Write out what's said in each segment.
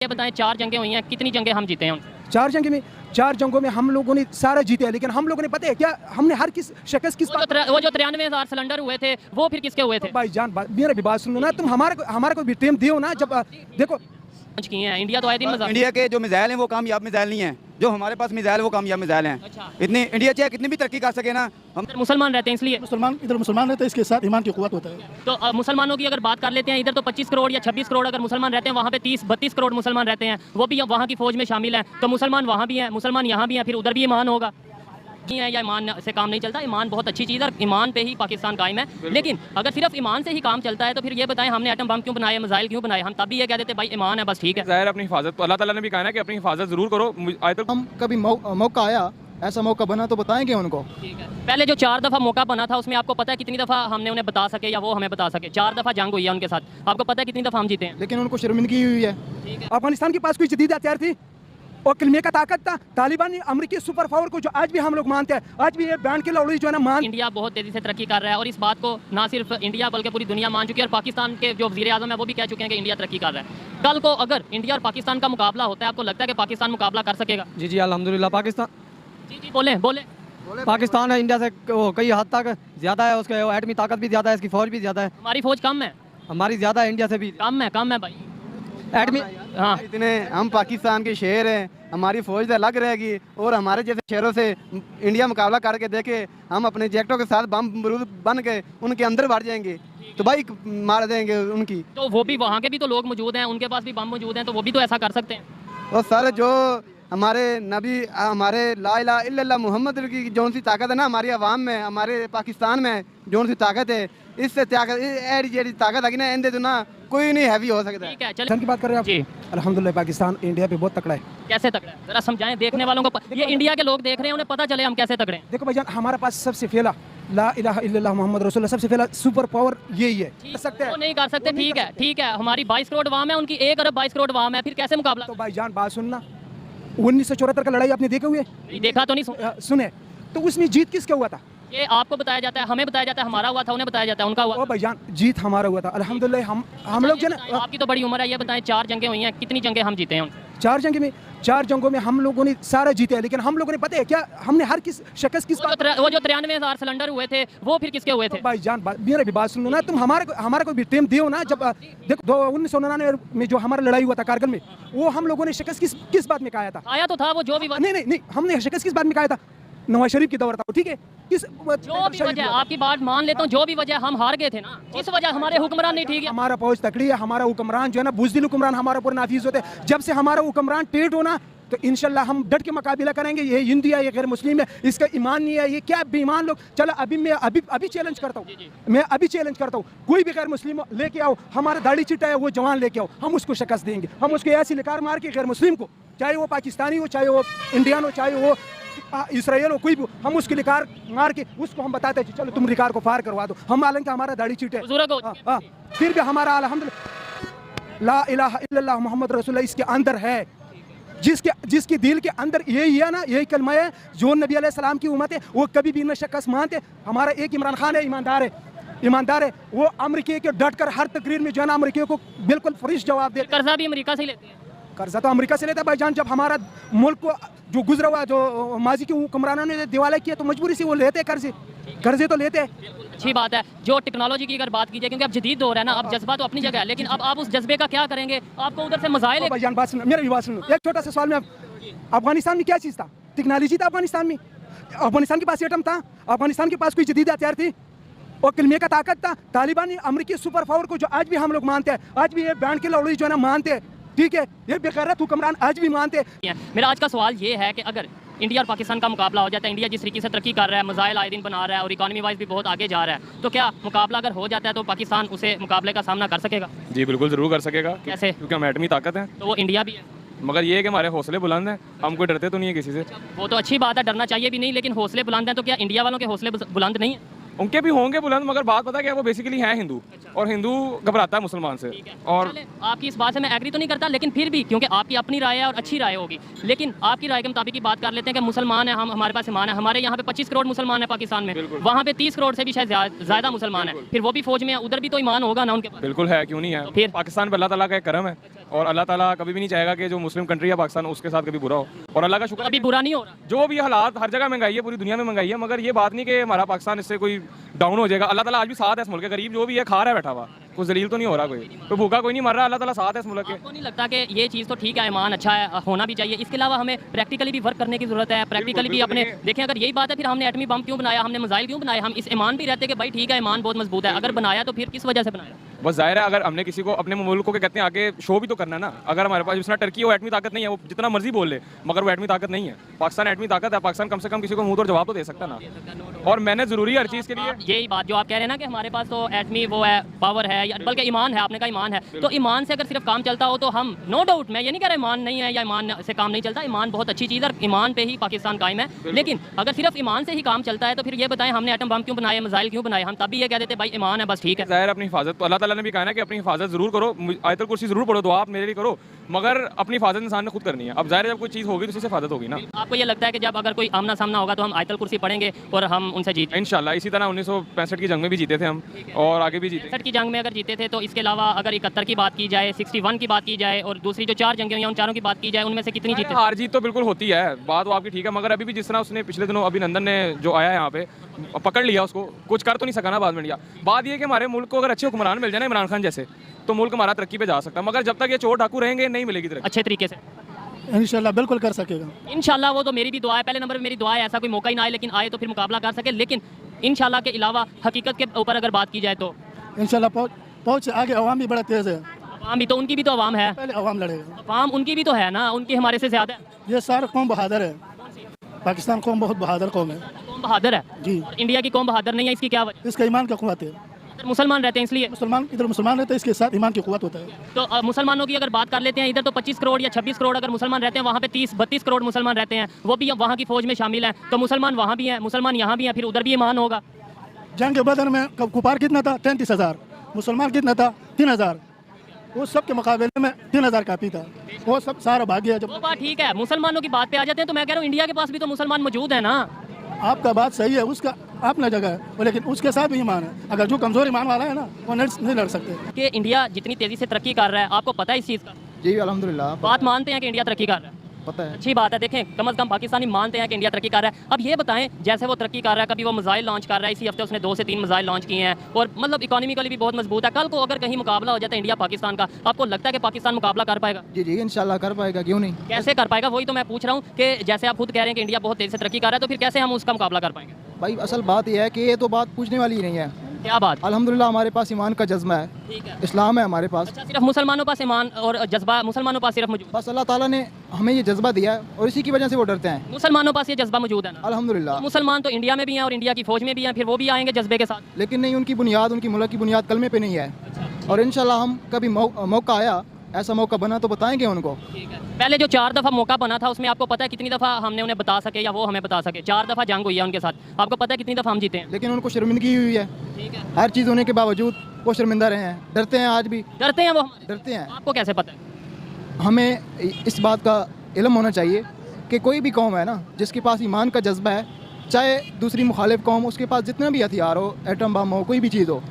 ये बताएं, 4 जंगें हुई हैं, कितनी जंगें हम जीते हैं? 4 जंगों में हम लोगों ने सारा जीते हैं, लेकिन हम लोगों ने पता है क्या, हमने हर किस शिकस्त किस वो जो 93,000 सिलेंडर हुए थे वो फिर किसके हुए थे? भाईजान मेरा भी बात सुनो ना, तुम हमारे को भी टाइम दियो ना। जब देखो किए हैं इंडिया तो आए दिन मजाक। इंडिया के जो मिसाइल हैं वो कामयाब मिसाइल नहीं हैं, जो हमारे पास मिसाइल वो कामयाब मिसाइल हैं। अच्छा। इतनी इंडिया चाहे कितनी भी तरक्की कर सके ना, हम मुसलमान रहते हैं इसलिए इधर मुसलमान रहते हैं, इसके साथ ईमान की कुव्वत होता है। तो मुसलमानों की अगर बात कर लेते हैं, इधर तो 25 करोड़ या 26 करोड़ अगर मुसलमान रहते हैं, वहाँ पे 30-32 करोड़ मुसलमान रहते हैं, वो भी वहाँ की फौज में शामिल हैं, तो मुसलमान वहाँ भी हैं, मुसलमान यहाँ भी हैं, फिर उधर भी ईमान होगा। नहीं है या ईमान से काम नहीं चलता। ईमान बहुत अच्छी चीज़ है और ईमान पे ही पाकिस्तान कायम है। लेकिन अगर सिर्फ ईमान से ही काम चलता है तो फिर ये बताएं हमने एटम बम क्यों बनाए, मिसाइल क्यों बनाए? हम तब भी ये कह देते भाई ईमान है, बस ठीक है। ज़ाहिर अपनी हिफाजत, तो अल्लाह ताला ने भी कहा है कि अपनी हिफाजत ज़रूर करो। आयतुल हम कभी मौका आया, ऐसा मौका बना तो बताएंगे उनको। ठीक है। पहले जो 4 दफ़ा मौका बना था उसमें आपको पता है कितनी दफ़ा हमने उन्हें बता सके या वो हमें बता सके? 4 दफ़ा जंग हुई है उनके साथ, आपको पता है कितनी दफ़ा हम जीते हैं? लेकिन उनको शर्मिंदगी हुई है। अफगानिस्तान के पास कोई जदीद हथियार थी और कलमे का ताकत था। तालिबान ने अमेरिकी सुपर पावर को जो आज भी हम लोग मानते हैं, आज भी ये बैंड के लौड़ी जो है ना इंडिया बहुत तेज़ी से तरक्की कर रहा है और इस बात को ना सिर्फ इंडिया बल्कि पूरी दुनिया मान चुकी है और पाकिस्तान के जो वज़ीर आज़म है वो भी कह चुके हैं कि इंडिया तरक्की कर रहा है। कल को अगर इंडिया और पाकिस्तान का मुकाबला होता है, आपको लगता है कि पाकिस्तान मुकाबला कर सकेगा? जी अल्हम्दुलिल्लाह। पाकिस्तान जी बोले पाकिस्तान है इंडिया से कई हद तक ज़्यादा है, उसके एटमी ताकत भी ज़्यादा है, इसकी फ़ौज भी ज़्यादा है। हमारी फ़ौज कम है? हमारी ज़्यादा है, इंडिया से भी कम है भाई एटमी। हाँ, इतने हम पाकिस्तान के शेर हैं, हमारी फौज तो अलग रहेगी और हमारे जैसे शेरों से इंडिया मुकाबला करके देखे, हम अपने जैकेटों के साथ बम बरूद बन के उनके अंदर बढ़ जाएंगे तो भाई मार देंगे उनकी। तो वो भी वहाँ के भी तो लोग मौजूद हैं, उनके पास भी बम मौजूद हैं, तो वो भी तो ऐसा कर सकते हैं। और सर जो हमारे नबी, हमारे ला इलाहा इल्लल्लाह मुहम्मद की जौन सी ताकत है ना हमारी आवाम में, हमारे पाकिस्तान में जौन सी ताकत है, इससे ताकत है ना इनसे तो ना कोई नहीं हैवी हो सकता। ठीक है, चलिए पाकिस्तान की बात कर रहे हैं आप। जी, अल्हम्दुलिल्लाह पाकिस्तान इंडिया पे बहुत तकड़ा है। कैसे तगड़े हैं जरा समझाएं देखने वालों को। ये इंडिया के लोग देख रहे हैं, उन्हें पता चले हम कैसे तगड़े हैं। देखो भाईजान, हमारे पास सबसे पहला ला इलाहा इल्लल्लाह मुहम्मद रसूलुल्लाह, सबसे पहला सुपर पावर यही है। कर सकते हैं? वो नहीं कर सकते। ठीक है, हमारी 22 करोड़ वाम है, उनकी 1 अरब 22 करोड़ वाम है, फिर कैसे मुकाबला? तो भाईजान बात सुनना, 1974 का लड़ाई आपने देखे हुए? नहीं देखा तो नहीं सुने तो उसमें जीत किसका हुआ था? ये आपको बताया जाता है, हमें बताया जाता है हमारा हुआ था, उन्हें बताया जाता है उनका हुआ। ओ भाईजान जीत हमारा हुआ था अल्हम्दुलिल्लाह। हम लोग जो ना, आपकी तो बड़ी उम्र है, ये बताएं 4 जंगें हुई हैं, कितनी जंगें हम जीते हैं? 4 जंगों में हम लोगों ने सारा जीते हैं, लेकिन हम लोगों ने पता है क्या, हमने हर किस शिकस्त किस वो जो 93,000 सिलेंडर हुए थे वो फिर किसके हुए थे? भाईजान मेरा भी बात सुनो ना, तुम हमारे को भी टाइम दियो ना। जब देखो 1999 में जो हमारा लड़ाई हुआ था कारगिल में, वो हम लोगों ने शिकस्त किस बात में कहा था? आया तो था वो जो भी नहीं, हमने शिकस्त किस बात में कहा था? नवाज शरीफ की दौर था, ठीक है। जो भी वजह, आपकी बात मान लेता हूँ, जो भी वजह हम हार गए थे ना, जिस वजह हमारे हुक्मरान नहीं ठीक है। हमारा फौज तकड़ी है, हमारा हुक्मरान जो है ना बुज़दिल हुक्मरान हमारे ऊपर नाफिज होते हैं। जब से हमारा हुक्मरान टेढ़ होना तो इंशाल्लाह हम डट के मुकाबला करेंगे। ये हिंदू है, ये गैर मुस्लिम है, इसका ईमान नहीं है, ये क्या बेईमान लोग। चलो अभी चैलेंज करता हूँ, मैं अभी चैलेंज करता हूँ, कोई भी गैर मुस्लिम लेके आओ, हमारा दाढ़ी चिट्टा है वो जवान लेके आओ, हम उसको शिकस्त देंगे। हम उसको ऐसी लिकार मार के गैर मुस्लिम को, चाहे वो पाकिस्तानी हो, चाहे वो इंडियन हो, चाहे वो इसराइल हो, कोई भी, हम उसकी लिकार मार के उसको हम बताते हैं चलो तुम लिकार को फार करवा दो। हम हालांकि हमारा दाढ़ी चिट है, फिर भी हमारा अल्हम्दुलिल्लाह ला इलाहा इल्लल्लाह मुहम्मद रसूलुल्लाह इसके अंदर है। जिसके दिल के अंदर यही है ना, यही कलमा है, जो नबी अलैहिस्सलाम की उम्मत है वो कभी भी न शिकस्त मानते। हमारा एक इमरान खान है, ईमानदार है, वो अमेरिका के डट कर हर तकरीर में जो है ना अमेरिका को बिल्कुल फ्रेश जवाब दे। कर्जा भी अमेरिका से लेते हैं? कर्जा तो अमेरिका से लेता है भाईजान। जब हमारा मुल्क को जो गुजरा हुआ, जो माजी के हुक्मरानों ने दिवाला किया, तो मजबूरी से वो लेते हैं कर्जे तो लेते हैं। अच्छी बात है। जो टेक्नोलॉजी की अगर बात की जाए, क्योंकि अब जदीद दौर है ना, अब जज्बा तो अपनी जगह है, लेकिन अब आप उस जज्बे का क्या करेंगे? आपको उधर से मसाइल। भाईजान बात सुनो, मेरी भी बात सुनो। एक छोटा सा सवाल में, अफगानिस्तान में क्या चीज़ था? टेक्नोलॉजी था अफगानिस्तान में? अफगानिस्तान के पास एटम था? अफगानिस्तान के पास कोई जदीद हथियार थी और कलमे का ताकत था? तालिबान ने अमेरिकी सुपर पावर को जो आज भी हम लोग मानते हैं, आज भी ये बैंड के लौड़ी जो है ना मानते हैं, ठीक है, ये बेगैरत हुक्मरान आज भी मानते हैं। मेरा आज का सवाल ये है कि अगर इंडिया और पाकिस्तान का मुकाबला हो जाता है, इंडिया जिस तरीके से तरक्की कर रहा है, मिसाइल आए दिन बना रहा है और इकॉनमी वाइज भी बहुत आगे जा रहा है, तो क्या मुकाबला अगर हो जाता है तो पाकिस्तान उसे मुकाबले का सामना कर सकेगा? जी बिल्कुल ज़रूर कर सकेगा। कैसे? क्योंकि हम एटमी ताकत हैं। तो वो इंडिया भी है, मगर ये है कि हमारे हौसले बुलंद हैं, हम कोई डरते तो नहीं है किसी से। वो तो अच्छी बात है, डरना चाहिए भी नहीं, लेकिन हौसले बुलंद हैं, तो क्या इंडिया वालों के हौसले बुलंद नहीं है? उनके भी होंगे बुलंद, मगर बात पता क्या है, वो बेसिकली हैं हिंदू, और हिंदू घबराता है मुसलमान से। और आपकी इस बात से मैं एग्री तो नहीं करता, लेकिन फिर भी क्योंकि आपकी अपनी राय है और अच्छी राय होगी, लेकिन आपकी राय के मुताबिक की बात कर लेते हैं कि मुसलमान है, हम हमारे पास ईमान है, हमारे यहाँ पे 25 करोड़ मुसलमान है पाकिस्तान में, वहाँ पे 30 करोड़ से भी शायद ज़्यादा मुसलमान है, फिर वो भी फौज में है, उधर भी तो ईमान होगा ना उनके पास? बिल्कुल है, क्यों नहीं है। फिर पाकिस्तान पर अल्लाह ताला का एक करम है और अल्लाह ताला कभी भी नहीं चाहेगा कि जो मुस्लिम कंट्री है पाकिस्तान उसके साथ कभी बुरा हो। और अल्लाह का शुक्र अभी बुरा नहीं हो रहा। जो भी हालात, हर जगह महंगाई है, पूरी दुनिया में महंगाई है, मगर ये बात नहीं कि हमारा पाकिस्तान इससे कोई डाउन हो जाएगा। अल्लाह ताला आज भी साथ है इस मुल्क के, गरीब जो भी है खा रहा है बैठा हुआ, कोई जलील तो नहीं हो रहा, कोई भूखा कोई नहीं मर रहा, अल्लाह ताला साथ है इस मुल्क के। आपको नहीं लगता कि ये चीज़ तो ठीक है, ईमान अच्छा है, होना भी चाहिए, इसके अलावा हमें प्रैक्टिकली भी वर्क करने की जरूरत है, प्रैक्टिकली भी अपने देखें। अगर यही बात है फिर हमने एटमी बम क्यों बनाया, हमने मिसाइल क्यों बनाए? हम इस ईमान भी रहते कि भाई ठीक है ईमान बहुत मजबूत है, अगर बनाया तो फिर किस वजह से बनाया? बस जाहिर है अगर हमने किसी को अपने मुल्क को कहते हैं आगे शो भी तो करना है ना। अगर हमारे पास जितना टर्की वो एटमी ताकत नहीं है, वो जितना मर्जी बोल ले, मगर वो एटमी ताकत नहीं है। पाकिस्तान एटमी ताकत है, पाकिस्तान कम से कम किसी को मुंह तोड़ जवाब तो दे सकता ना। और मैंने जरूरी हर चीज़ के लिए यही बात जो आप कह रहे हैं ना कि हमारे पास तो एटमी वो है, पावर है, या बल्कि ईमान है, आपने कहा ईमान है, तो ईमान से अगर सिर्फ काम चलता हो तो हम नो डाउट, मैं ये नहीं कह रहा ईमान नहीं है या ईमान से काम नहीं चलता, ईमान बहुत अच्छी चीज़ है और ईमान पे ही पाकिस्तान कायम है। लेकिन अगर सिर्फ ईमान से ही काम चलता है तो फिर ये बताएं हमने एटम बम क्यों बनाए, मिसाइल क्यों बनाए? हम तब भी ये कह देते भाई ईमान है, बस ठीक है। ज़ाहिर अपनी हिफाजत तो अल्लाह ताला ने भी कहा ना कि अपनी हिफाजत ज़रूर करो, आयतुल कुर्सी ज़रूर पढ़ो, दुआ आप मेरे लिए करो, मगर अपनी हिफाजत इंसान ने खुद करनी है। अब ज़ाहिर जब कोई चीज़ होगी तो उसी से हिफाजत होगी ना। आपको ये लगता है कि जब अगर कोई आमना सामना होगा तो हम आयतुल कुर्सी पढ़ेंगे और हम उनसे जीत? इंशाल्लाह इसी तरह 1965 की जंग में भी जीते थे हम और आगे भी जीते। 65 की जंग में अगर जीते थे तो इसके अलावा अगर 71 की बात की जाए, 61 की बात की जाए और दूसरी जो 4 जंगें हुई हैं उन चारों की बात की जाए, उनमें से कितनी जीते? हार जीत तो बिल्कुल होती है, बात वो आपकी ठीक है, मगर अभी भी जिस तरह उसने पिछले दिनों अभिनंदन ने जो आया यहाँ पे पकड़ लिया, उसको कुछ कर तो नहीं सका ना बाद में लिया। बात ये कि हमारे मुल्क को अगर अच्छे हुक्मरान मिल जाए ना इमरान खान जैसे, तो मुल्क हमारा तरक्की पे जा सकता है, मगर जब तक ये चोर डाकू रहेंगे नहीं मिलेगी तरक्की अच्छे तरीके से। इंशाल्लाह बिल्कुल कर सकेगा। इंशाल्लाह वो तो मेरी भी दुआ है, पहले नंबर पे मेरी दुआ है ऐसा कोई मौका ही ना आए, लेकिन आए तो फिर मुकाबला कर सके। लेकिन इंशाल्लाह के अलावा हकीकत के ऊपर अगर बात की जाए तो इंशाल्लाह पहुँच आगे, अवाम भी बड़ा तेज़ है, अवाम भी तो, उनकी भी तो अवाम है, पहले अवाम लड़ेगा। अवाम उनकी भी तो है ना, उनकी हमारे से ज़्यादा है। ये सारा कौम बहादुर है, पाकिस्तान कौम बहुत बहादुर कौम है कौम बहादुर है जी। और इंडिया की कौम बहादुर नहीं है, इसकी क्या वजह? इसका ईमान का कुव्वत है, इधर मुसलमान रहते हैं इसलिए। मुसलमान इधर मुसलमान रहते हैं, इसके साथ ईमान की कुव्वत होता है। तो मुसलमानों की अगर बात कर लेते हैं, इधर तो 25 करोड़ या 26 करोड़ अगर मुसलमान रहते हैं, वहाँ पे 30-32 करोड़ मुसलमान रहते हैं, वो भी वहाँ की फौज में शामिल हैं, तो मुसलमान वहाँ भी हैं, मुसलमान यहाँ भी हैं, फिर उधर भी ईमान होगा। जंग के बदर में कुफार कितना था? 33,000। मुसलमान कितना था? 3,000। वो सब के मुकाबले में 3,000 काफ़ी था, वो सब सारा भाग गया। जब वो बात ठीक है, मुसलमानों की बात पे आ जाते हैं तो मैं कह रहा हूँ इंडिया के पास भी तो मुसलमान मौजूद है ना। आपका बात सही है, उसका अपना जगह है, वो लेकिन उसके साथ भी ईमान है। अगर जो कमज़ोर ईमान वाला है ना, वो नहीं लड़ सकते। कि इंडिया जितनी तेज़ी से तरक्की कर रहा है, आपको पता है इस चीज़ का? जी अल्हम्दुलिल्लाह बात मानते हैं कि इंडिया तरक्की कर रहा है, पता है। अच्छी बात है। देखें कम से कम पाकिस्तानी मानते हैं कि इंडिया तरक्की कर रहा है। अब ये बताएं जैसे वो तरक्की कर रहा है, कभी वो मिसाइल लॉन्च कर रहा है, इसी हफ्ते उसने 2 से 3 मिसाइल लॉन्च किए हैं और मतलब इकोनॉमिकली भी बहुत मजबूत है। कल को अगर कहीं मुकाबला हो जाता है इंडिया पाकिस्तान का, आपको लगता है कि पाकिस्तान मुकाबला कर पाएगा? जी जी इंशाल्लाह कर पाएगा, क्यों नहीं। कैसे कर पाएगा? वही तो मैं पूछ रहा हूँ कि जैसे आप खुद कह रहे हैं कि इंडिया बहुत तेज़ी से तरक्की कर रहा है, तो फिर कैसे हम उसका मुकाबला कर पाएंगे? भाई असल बात यह है कि ये तो बात पूछने वाली ही नहीं है। क्या बात? अल्हम्दुलिल्लाह हमारे पास ईमान का जज्बा है, ठीक है, इस्लाम है हमारे पास। अच्छा सिर्फ मुसलमानों पास ईमान और जज्बा, मुसलमानों पास सिर्फ मौजूद, बस अल्लाह ताला ने हमें ये जज्बा दिया है और इसी की वजह से वो डरते हैं। मुसलमानों पास ये जज्बा मौजूद है ना? अल्हम्दुलिल्लाह। मुसलमान तो इंडिया में भी हैं और इंडिया की फौज में भी हैं, फिर वो भी आएंगे जज्बे के साथ। लेकिन नहीं, उनकी बुनियाद, उनकी मुल्क की बुनियाद कलमे पे नहीं है। और इंशाल्लाह हम कभी मौका आया, ऐसा मौका बना तो बताएंगे उनको। ठीक है, पहले जो 4 दफ़ा मौका बना था उसमें आपको पता है कितनी दफ़ा हमने उन्हें बता सके या वो हमें बता सके? 4 दफ़ा जंग हुई है उनके साथ, आपको पता है कितनी दफ़ा हम जीते हैं? लेकिन उनको शर्मिंदगी हुई है, ठीक है, हर चीज़ होने के बावजूद वो शर्मिंदा रहे हैं, डरते हैं, आज भी डरते हैं वो हमारे? डरते हैं। आपको कैसे पता है? हमें इस बात का इल्म होना चाहिए कि कोई भी कौम है ना जिसके पास ईमान का जज्बा है, चाहे दूसरी मुखालिफ कौम, उसके पास जितना भी हथियार हो, एटम बम हो, कोई भी चीज़ हो,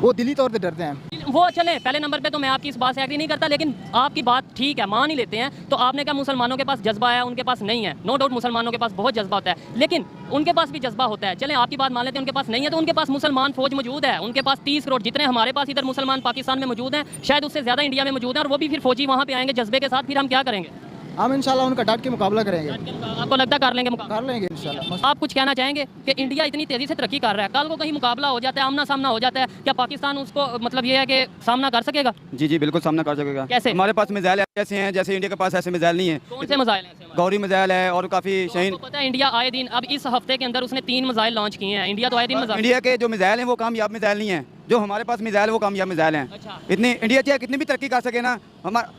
वो दिली तौर पे डरते हैं। वो चले पहले नंबर पे तो मैं आपकी इस बात से एग्री नहीं करता, लेकिन आपकी बात ठीक है, मान ही लेते हैं। तो आपने कहा मुसलमानों के पास जज्बा है, उनके पास नहीं है। नो डाउट मुसलमानों के पास बहुत जज्बा होता है, लेकिन उनके पास भी जज्बा होता है। चलें आपकी बात मान लेते हैं उनके पास नहीं है, तो उनके पास मुसलमान फौज मौजूद है, उनके पास 30 करोड़ जितने हमारे पास इधर मुसलमान पाकिस्तान में मौजूद हैं, शायद उससे ज़्यादा इंडिया में मौजूद हैं, और वो भी फिर फौजी वहाँ पे आएंगे जज्बे के साथ, फिर हम क्या करेंगे? हम इंशाल्लाह उनका डांट के मुकाबला करेंगे, आपको लगता है कर लेंगे मुकाबला? कर लेंगे इंशाल्लाह। आप कुछ कहना चाहेंगे कि इंडिया इतनी तेज़ी से तरक्की कर रहा है, कल को कहीं मुकाबला हो जाता है, आमना सामना हो जाता है, क्या पाकिस्तान उसको मतलब ये है कि सामना कर सकेगा? जी जी बिल्कुल सामना कर सकेगा। कैसे? हमारे पास मिसाइल ऐसे हैं जैसे इंडिया के पास ऐसे मिसाइल नहीं है। कौन से मिसाइल हैं ऐसे हमारे? गौरी मिसाइल है और काफ़ी शाहीन। आपको पता है इंडिया आए दिन, अब इस हफ्ते के अंदर उसने 3 मिसाइल लॉन्च किए हैं। इंडिया तो आए दिन मिसाइल, इंडिया के जो मिसाइल हैं वो कामयाब मिसाइल नहीं है, जो हमारे पास मिसाइल वो कामयाब मिसाइल हैं। अच्छा। इतनी इंडिया चाहे कितनी भी तरक्की कर सके ना,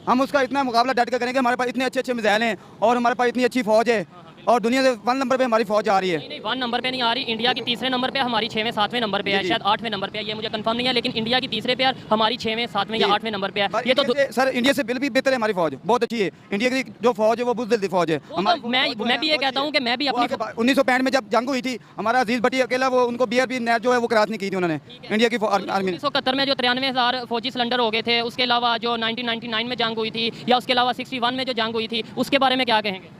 हम उसका इतना मुकाबला डट कर करेंगे। हमारे पास इतने अच्छे अच्छे मिसाइल हैं और हमारे पास इतनी अच्छी फौज है, और दुनिया से 1 नंबर पे हमारी फौज आ रही है। नहीं 1 नंबर पे नहीं आ रही, इंडिया की तीसरे नंबर पे, हमारी 6वें 7वें नंबर पे है, शायद 8वें नंबर पे है, ये मुझे कंफर्म नहीं है, लेकिन इंडिया की तीसरे पे है, हमारी 6वें 7वें या 8वें नंबर पे है। ये तो सर इंडिया से बिल भी बेहतर है हमारी फौज, बहुत अच्छी है। इंडिया की जो फौज है वो बुज़दिल दी फौज है। मैं भी ये कहता हूँ कि मैं भी अपनी 1965 में जब जंग हुई थी, हमारा अजीज भट्टी अकेला वो उनको BRP नेट जो है वो क्रॉस नहीं की थी उन्होंने, इंडिया की आर्मी ने। 1971 में जो 93,000 फौजी सिलेंडर हो गए थे, उसके अलावा जो 1999 में जंग हुई थी, या उसके अलावा 61 में जो जंग हुई थी, उसके बारे में क्या कहेंगे?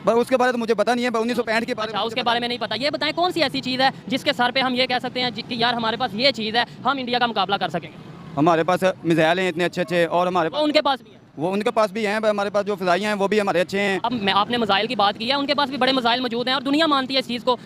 पर उसके बारे में तो मुझे पता नहीं है, 1965 के बारे में। अच्छा, उसके बारे में नहीं पता। ये बताएं कौन सी ऐसी चीज़ है जिसके सर पे हम ये कह सकते हैं कि यार हमारे पास ये चीज़ है, हम इंडिया का मुकाबला कर सकेंगे? हमारे पास मिसाइल हैं इतने अच्छे अच्छे, और हमारे वो उनके पास भी है। वो उनके पास भी हैं, हमारे पास जो फ़िज़ाइयाँ हैं वो भी हमारे अच्छे हैं। अब मैं आपने मिसाइल की बात की है, उनके पास भी बड़े मिसाइल मौजूद हैं और दुनिया मानती है इस चीज़ को।